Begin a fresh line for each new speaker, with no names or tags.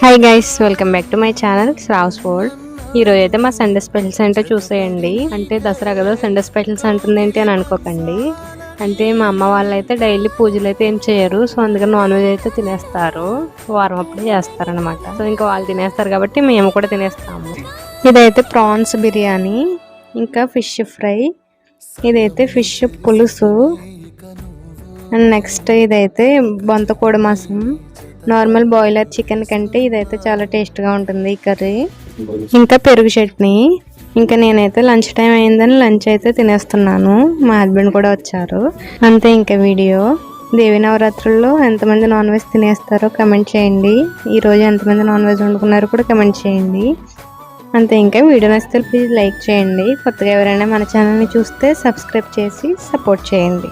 Hi guys, welcome back to my channel Shravs world. ఈరోజు అయితే మా సండే స్పెషల్స్ ఏంటో చూసేయండి. అంటే దసరా కదా సండే స్పెషల్స్ అంటుంది ఏంటి అని అనుకోకండి. అంటే మా అమ్మ వాళ్ళు అయితే డైలీ పూజలు అయితే ఏం చేయరు, సో అందుకని నాన్ వెజ్ అయితే తినేస్తారు. వారం అప్పుడే చేస్తారనమాట. సో ఇంకా వాళ్ళు తినేస్తారు కాబట్టి మేము కూడా తినేస్తాము. ఇదైతే ప్రాన్స్ బిర్యానీ, ఇంకా ఫిష్ ఫ్రై, ఇదైతే ఫిష్ పులుసు, అండ్ నెక్స్ట్ ఇదైతే బొంతకోడి మాసం. నార్మల్ బాయిలర్ చికెన్ కంటే ఇదైతే చాలా టేస్ట్గా ఉంటుంది ఈ కర్రీ. ఇంకా పెరుగు చట్నీ. ఇంకా నేనైతే లంచ్ టైం అయిందని లంచ్ అయితే తినేస్తున్నాను. మా హస్బెండ్ కూడా వచ్చారు. అంతే ఇంకా వీడియో. దేవి నవరాత్రుల్లో ఎంతమంది నాన్ వెజ్ తినేస్తారో కమెంట్ చేయండి. ఈరోజు ఎంతమంది నాన్ వెజ్ వండుకున్నారో కూడా కమెంట్ చేయండి. అంతే ఇంకా వీడియో నచ్చితే ప్లీజ్ లైక్ చేయండి. కొత్తగా ఎవరైనా మన ఛానల్ని చూస్తే సబ్స్క్రైబ్ చేసి సపోర్ట్ చేయండి.